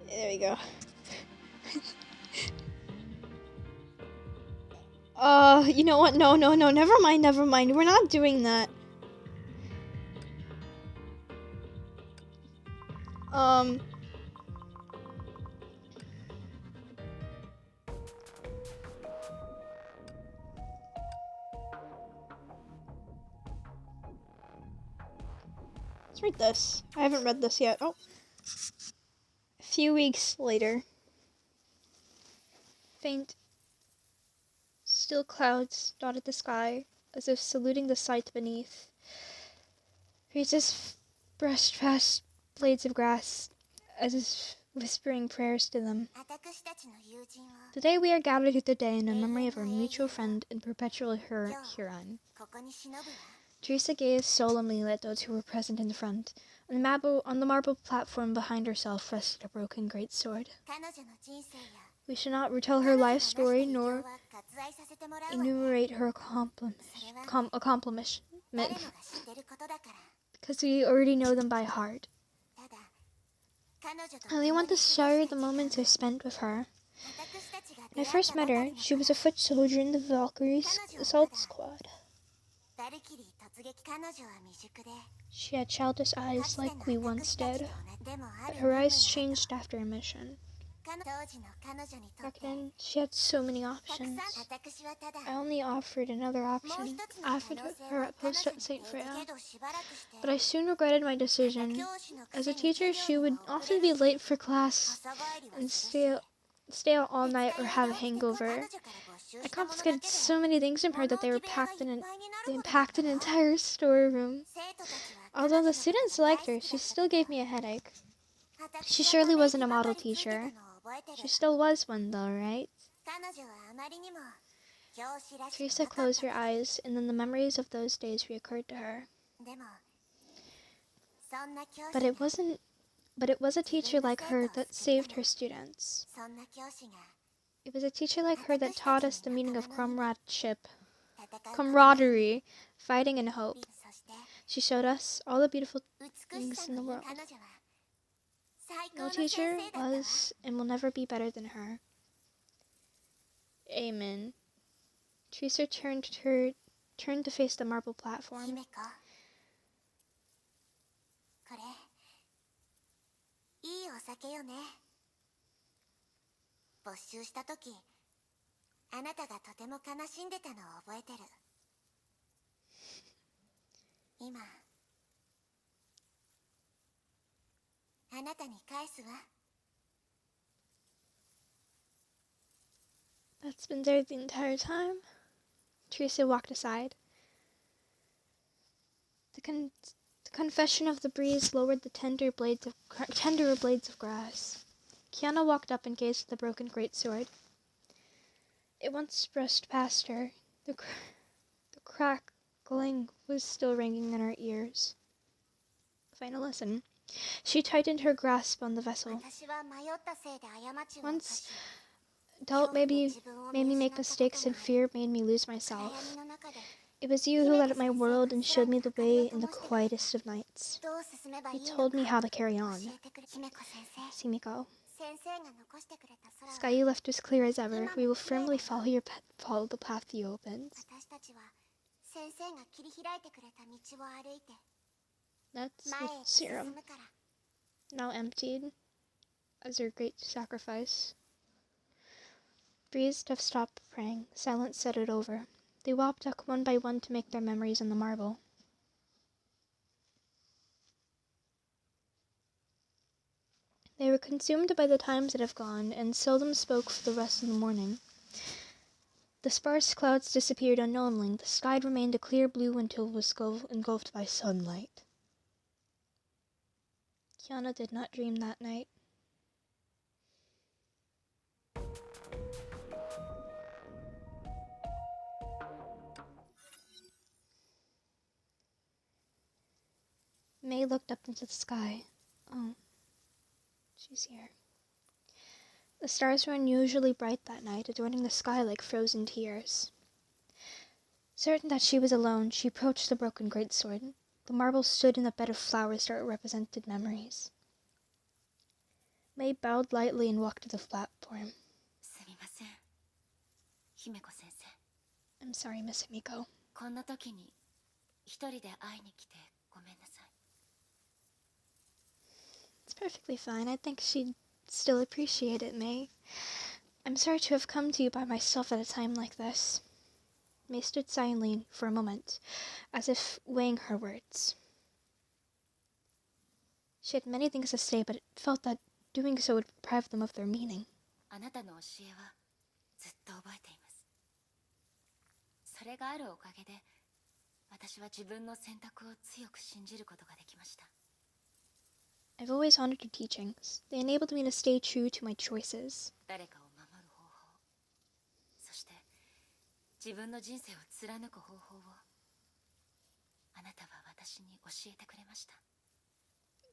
There we go. You know what? No, never mind. We're not doing that. Um, let's read this. I haven't read this yet. Oh. A few weeks later. Faint, still clouds dotted the sky, as if saluting the sight beneath. Breezes brushed past blades of grass, as if whispering prayers to them. Today we are gathered here today in the memory of our mutual friend and perpetual Huron. Teresa gazed solemnly at those who were present in the front. On the marble platform behind herself rested a broken great sword. We shall not retell her life story nor enumerate her accomplishments, because we already know them by heart. I only want to share the moments I spent with her. When I first met her, she was a foot soldier in the Valkyrie's assault squad. She had childish eyes like we once did, but her eyes changed after a mission. Back then, she had so many options. I only offered another option. I offered her at post at St. Freya, but I soon regretted my decision. As a teacher, she would often be late for class and stay out all night or have a hangover. I confiscated so many things from her that they packed an entire storeroom. Although the students liked her, she still gave me a headache. She surely wasn't a model teacher. She still was one, though, right? Teresa closed her eyes, and then the memories of those days reoccurred to her. But it was a teacher like her that saved her students. It was a teacher like her that taught us the meaning of camaraderie, fighting, and hope. She showed us all the beautiful things in the world. No teacher was and will never be better than her. Amen. Teresa turned to face the marble platform. That's been there the entire time. Teresa walked aside. The confession of the breeze lowered the tenderer blades of grass. Kiana walked up and gazed at the broken greatsword. It once brushed past her. The crackling was still ringing in her ears. Final lesson. She tightened her grasp on the vessel. Once doubt made me make mistakes, and fear made me lose myself. It was you who lit up my world and showed me the way in the quietest of nights. You told me how to carry on. Simiko. The sky you left was clear as ever. We will firmly follow the path you opened. That's the serum, now emptied, as her great sacrifice. Breeze have stopped praying. Silence settled over. They walked up one by one to make their memories on the marble. They were consumed by the times that have gone, and seldom spoke for the rest of the morning. The sparse clouds disappeared unknowingly. The sky remained a clear blue until it was engulfed by sunlight. Kiana did not dream that night. May looked up into the sky. Oh, she's here. The stars were unusually bright that night, adorning the sky like frozen tears. Certain that she was alone, she approached the broken greatsword. The marble stood in a bed of flowers that represented memories. May bowed lightly and walked to the platform. I'm sorry, Miss Himiko. It's perfectly fine. I think she'd still appreciate it, May. I'm sorry to have come to you by myself at a time like this. May stood silently for a moment, as if weighing her words. She had many things to say, but felt that doing so would deprive them of their meaning. I've always honored your teachings. They enabled me to stay true to my choices.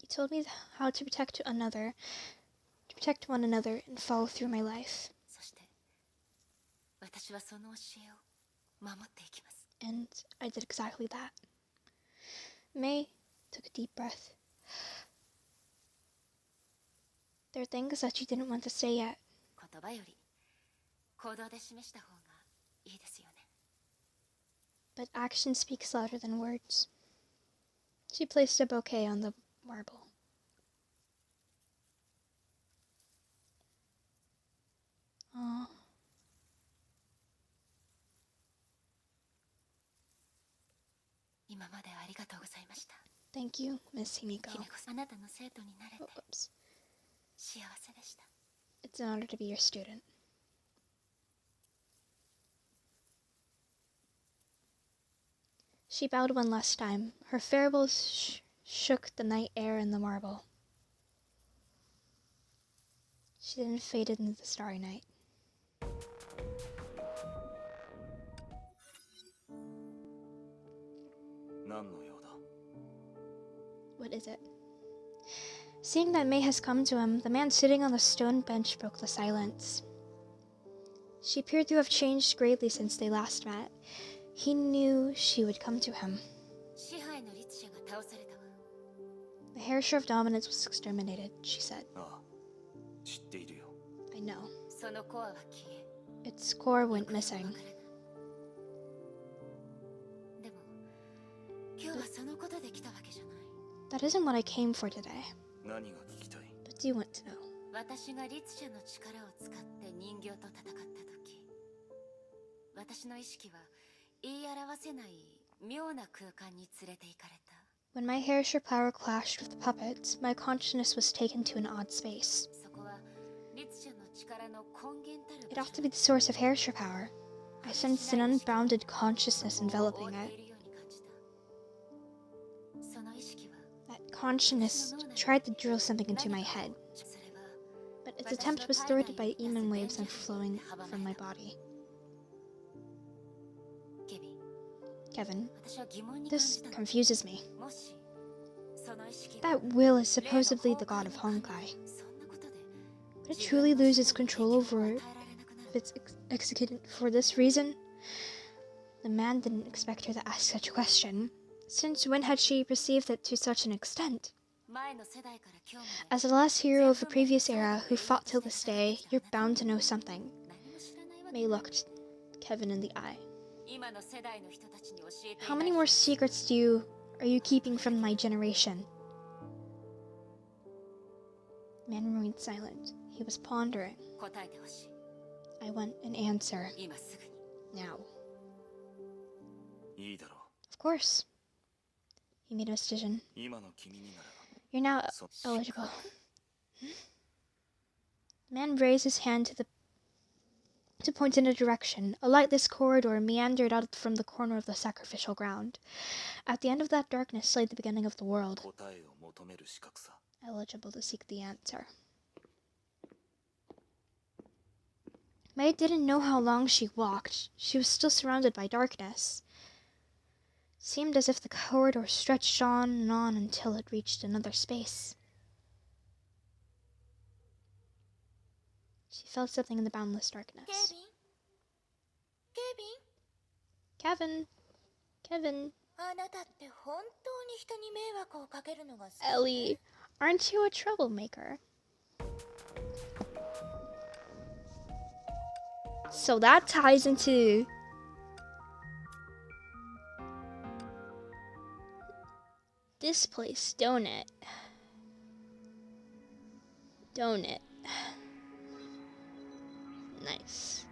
You told me how to protect one another, and follow through my life. And I did exactly that. May took a deep breath. There are things that you didn't want to say yet. But action speaks louder than words. She placed a bouquet on the marble. Oh. Thank you, Miss Himiko. Oh, oops. It's an honor to be your student. She bowed one last time. Her farewells shook the night air and the marble. She then faded into the starry night. What is it? Seeing that May has come to him, the man sitting on the stone bench broke the silence. She appeared to have changed greatly since they last met. He knew she would come to him. The Hersher of Dominance was exterminated, she said. I know. Its core went missing. That isn't what I came for today. But do you want to know? When my Hersher power clashed with the puppets, my consciousness was taken to an odd space. It ought to be the source of Hersher power. I sensed an unbounded consciousness enveloping it. That consciousness tried to drill something into my head, but its attempt was thwarted by Eman waves and flowing from my body. Kevin, this confuses me. That will is supposedly the god of Honkai. Would it truly lose its control over it if it's executed for this reason? The man didn't expect her to ask such a question. Since when had she perceived it to such an extent? As the last hero of a previous era who fought till this day, you're bound to know something. May looked Kevin in the eye. How many more secrets are you keeping from my generation? The man remained silent. He was pondering. I want an answer. Now. Of course. He made a decision. You're now eligible. The man raised his hand to point in a direction. A lightless corridor meandered out from the corner of the sacrificial ground. At the end of that darkness lay the beginning of the world. Eligible to seek the answer. May didn't know how long she walked. She was still surrounded by darkness. It seemed as if the corridor stretched on and on until it reached another space. She felt something in the boundless darkness. Kevin. Ellie, aren't you a troublemaker? So that ties into this place, don't it? Don't it? Nice.